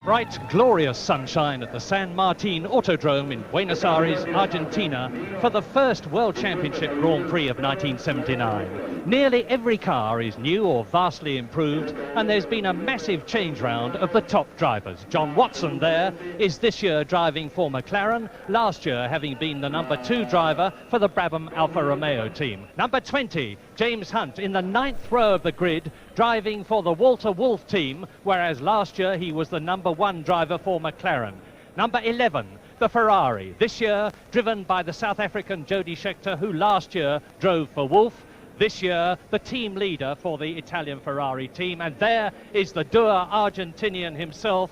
Bright, glorious sunshine at the San Martin Autodrome in Buenos Aires, Argentina, for the first World Championship Grand Prix of 1979. Nearly every car is new or vastly improved, and there's been a massive change round of the top drivers. John Watson there is this year driving for McLaren, last year having been the number 2 driver for the Brabham Alfa Romeo team. Number 20, James Hunt, in the 9th row of the grid, driving for the Walter Wolf team, whereas last year he was the number 1 driver for McLaren. Number 11, the Ferrari, this year driven by the South African Jody Scheckter, who last year drove for Wolf. This year, the team leader for the Italian Ferrari team. And there is the dour Argentinian himself,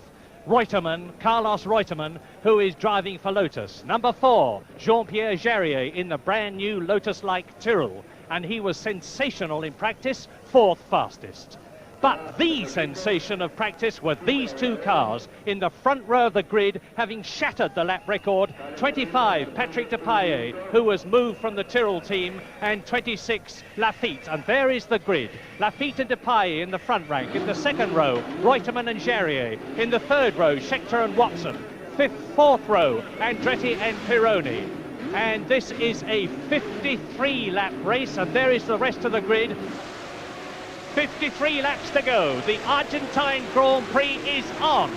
Reutemann, Carlos Reutemann, who is driving for Lotus. Number 4, Jean-Pierre Jarier in the brand new Lotus-like Tyrrell. And he was sensational in practice, 4th fastest. But the sensation of practice were these 2 cars in the front row of the grid, having shattered the lap record. 25, Patrick Depailler, who was moved from the Tyrrell team, and 26, Lafitte. And there is the grid. Lafitte and Depailler in the front rank. In the 2nd row, Reutemann and Jarier. In the 3rd row, Scheckter and Watson. 4th row, Andretti and Pironi. And this is a 53-lap race, and there is the rest of the grid. 53 laps to go. The Argentine Grand Prix is on.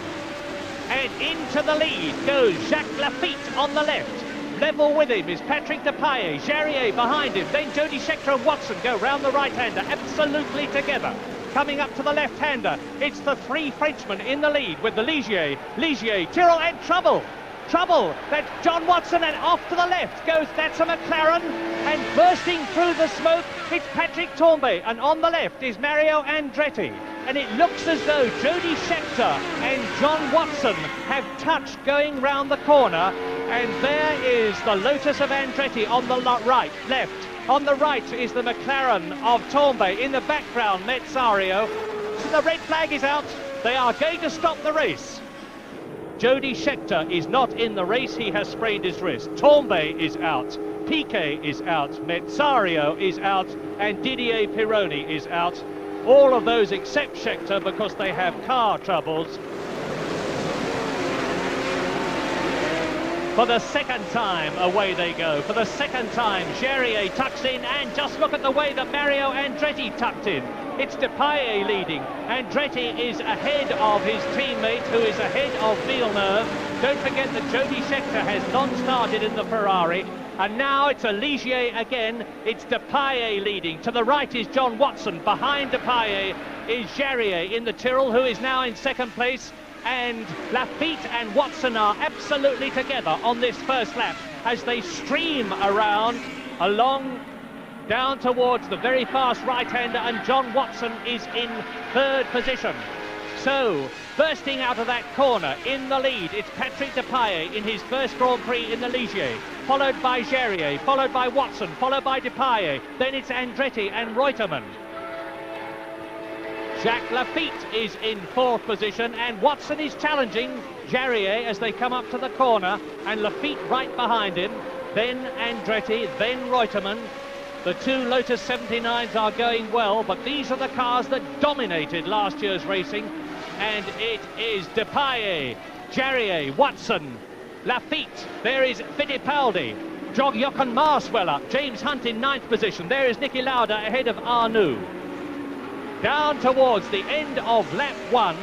And into the lead goes Jacques Lafitte on the left. Level with him is Patrick Depailler, Jarier behind him. Then Jody Scheckter and Watson go round the right-hander, absolutely together. Coming up to the left-hander, it's the 3 Frenchmen in the lead with the Ligier, Tyrrell, and trouble. That's John Watson, and off to the left goes, that's a McLaren, and bursting through the smoke, it's Patrick Tambay, and on the left is Mario Andretti. And it looks as though Jody Scheckter and John Watson have touched going round the corner, and there is the Lotus of Andretti on the left. On the right is the McLaren of Tambay. In the background, Mezzario. So the red flag is out. They are going to stop the race. Jody Scheckter is not in the race, he has sprained his wrist. Tambay is out, Piquet is out, Mezzario is out, and Didier Pironi is out. All of those except Scheckter because they have car troubles. For the 2nd time, away they go. For the 2nd time, Jarier tucks in, and just look at the way that Mario Andretti tucked in. It's Depailler leading. Andretti is ahead of his teammate, who is ahead of Villeneuve. Don't forget that Jody Scheckter has non-started in the Ferrari. And now it's a Ligier again. It's Depailler leading. To the right is John Watson. Behind Depailler is Jarier in the Tyrrell, who is now in 2nd place. And Lafitte and Watson are absolutely together on this first lap as they stream around along down towards the very fast right-hander, and John Watson is in 3rd position. So, bursting out of that corner in the lead, it's Patrick Depailler in his first Grand Prix in the Ligier, followed by Jarier, followed by Watson, followed by Depailler, then it's Andretti and Reutemann. Jacques Lafitte is in 4th position, and Watson is challenging Jarier as they come up to the corner, and Lafitte right behind him, then Andretti, then Reutemann. The 2 Lotus 79s are going well, but these are the cars that dominated last year's racing, and it is Depailler, Jarier, Watson, Lafitte, there is Fittipaldi, Jochen Maas well up, James Hunt in 9th position, there is Niki Lauda ahead of Arnoux. Down towards the end of lap 1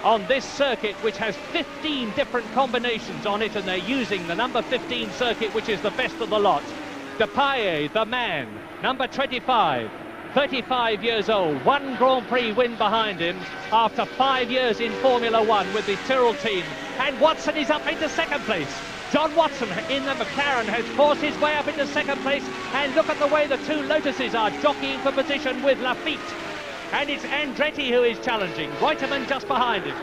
on this circuit, which has 15 different combinations on it, and they're using the number 15 circuit, which is the best of the lot. Depailler, the man, number 25, 35 years old, 1 Grand Prix win behind him after 5 years in Formula 1 with the Tyrrell team. And Watson is up into 2nd place. John Watson in the McLaren has forced his way up into 2nd place, and look at the way the 2 Lotuses are jockeying for position with Lafitte. And it's Andretti who is challenging, Reutemann just behind him.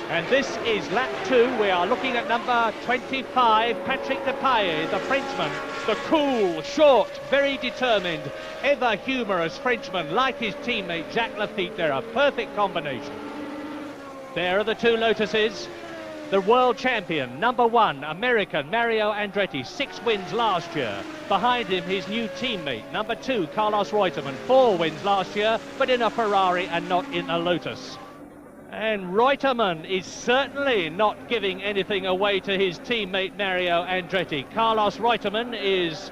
And this is lap 2. We are looking at number 25, Patrick Depailler, the Frenchman. The cool, short, very determined, ever humorous Frenchman, like his teammate Jacques Lafitte. They're a perfect combination. There are the 2 Lotuses. The world champion, number 1, American Mario Andretti, 6 wins last year. Behind him, his new teammate, number 2, Carlos Reutemann, 4 wins last year, but in a Ferrari and not in a Lotus. And Reutemann is certainly not giving anything away to his teammate Mario Andretti. Carlos Reutemann is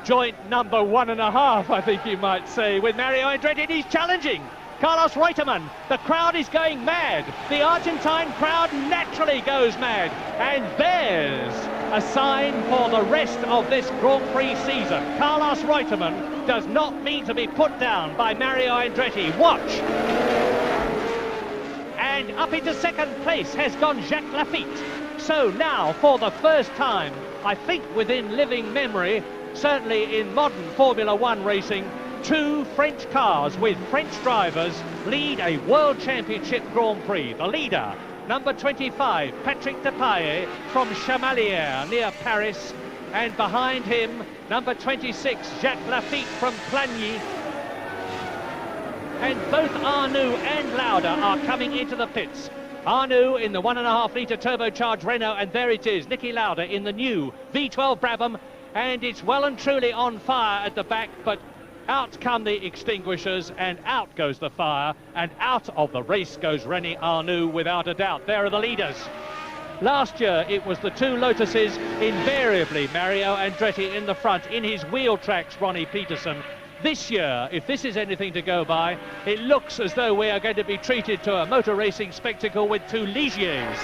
joint number 1.5, I think you might say, with Mario Andretti, and he's challenging Carlos Reutemann. The crowd is going mad. The Argentine crowd naturally goes mad. And there's a sign for the rest of this Grand Prix season. Carlos Reutemann does not mean to be put down by Mario Andretti. Watch. And up into second place has gone Jacques Lafitte. So now, for the first time, I think within living memory, certainly in modern Formula One racing, two French cars with French drivers lead a World Championship Grand Prix. The leader, number 25, Patrick Depailler from Chamalières near Paris, and behind him, number 26, Jacques Lafitte from Plagny. And both Arnoux and Lauda are coming into the pits. Arnoux in the 1.5-litre turbocharged Renault, and there it is, Niki Lauda in the new V12 Brabham, and it's well and truly on fire at the back, but out come the extinguishers, and out goes the fire, and out of the race goes René Arnoux without a doubt. There are the leaders. Last year it was the two Lotuses, invariably Mario Andretti in the front, in his wheel tracks Ronnie Peterson. This year, if this is anything to go by, it looks as though we are going to be treated to a motor racing spectacle with two Ligiers.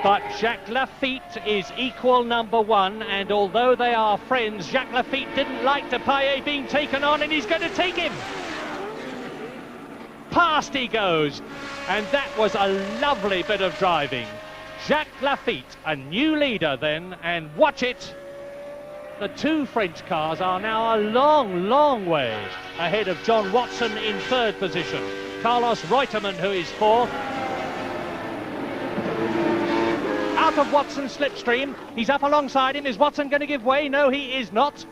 But Jacques Lafitte is equal number 1, and although they are friends, Jacques Lafitte didn't like Depailler being taken on, and he's going to take him. Past he goes, and that was a lovely bit of driving. Jacques Lafitte, a new leader then, and watch it. The two French cars are now a long, long way ahead of John Watson in third position. Carlos Reutemann, who is fourth. Out of Watson's slipstream, he's up alongside him. Is Watson going to give way? No, he is not.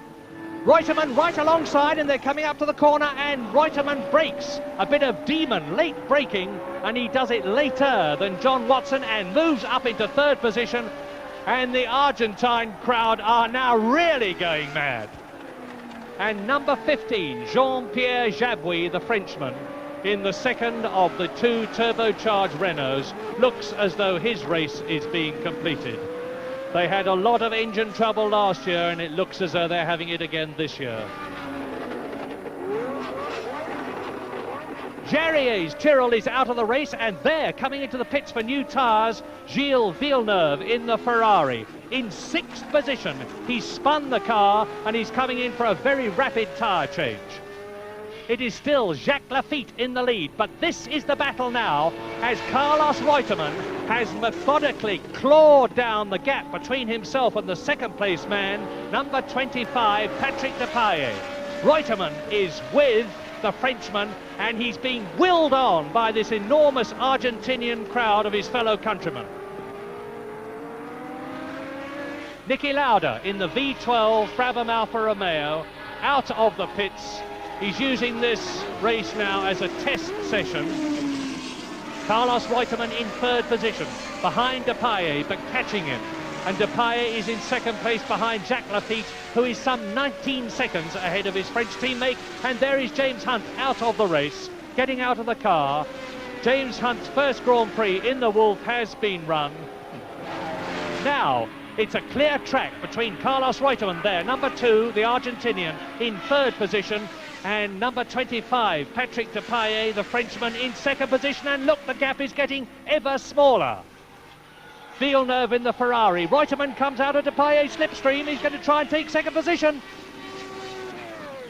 Reutemann right alongside, and they're coming up to the corner, and Reutemann brakes. A bit of demon late braking, and he does it later than John Watson and moves up into third position. And the Argentine crowd are now really going mad. And number 15, Jean-Pierre Jabouille, the Frenchman, in the second of the two turbocharged Renaults, looks as though his race is being completed. They had a lot of engine trouble last year, and it looks as though they're having it again this year. Jarrier's Tyrrell is out of the race, and there, coming into the pits for new tyres, Gilles Villeneuve in the Ferrari. In sixth position, he's spun the car, and he's coming in for a very rapid tyre change. It is still Jacques Lafitte in the lead, but this is the battle now, as Carlos Reutemann has methodically clawed down the gap between himself and the second place man, number 25, Patrick Depailler. Reutemann is with the Frenchman, and he's being willed on by this enormous Argentinian crowd of his fellow countrymen. Niki Lauda in the V12 Brabham Alfa Romeo, out of the pits. He's using this race now as a test session. Carlos Reutemann in third position, behind Depailler, but catching him. And Depailler is in second place behind Jacques Lafitte, who is some 19 seconds ahead of his French teammate. And there is James Hunt out of the race, getting out of the car. James Hunt's first Grand Prix in the Wolf has been run. Now, it's a clear track between Carlos Reutemann there, number 2, the Argentinian, in third position, and number 25, Patrick Depailler, the Frenchman, in second position. And look, the gap is getting ever smaller. Villeneuve in the Ferrari. Reutemann comes out of Depailler's slipstream. He's going to try and take second position.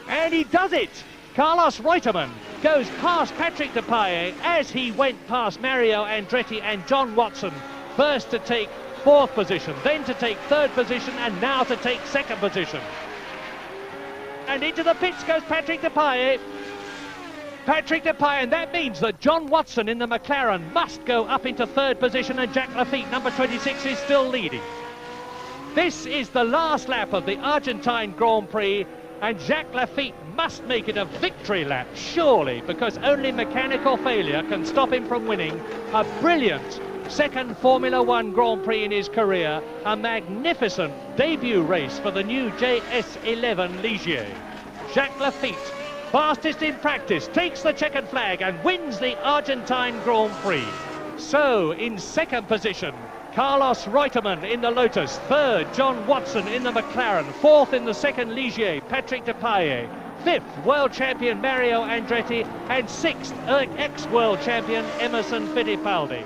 And he does it. Carlos Reutemann goes past Patrick Depailler as he went past Mario Andretti and John Watson. First to take fourth position, then to take third position, and now to take second position. And into the pits goes Patrick Depailler. Patrick Depailler, and that means that John Watson in the McLaren must go up into third position, and Jacques Lafitte, number 26, is still leading. This is the last lap of the Argentine Grand Prix, and Jacques Lafitte must make it a victory lap, surely, because only mechanical failure can stop him from winning a brilliant second Formula One Grand Prix in his career, a magnificent debut race for the new JS11 Ligier. Jacques Lafitte fastest in practice, takes the checkered flag and wins the Argentine Grand Prix. So, in second position, Carlos Reutemann in the Lotus, third, John Watson in the McLaren, fourth in the second Ligier, Patrick Depailler, fifth, world champion Mario Andretti, and sixth, ex-world champion Emerson Fittipaldi.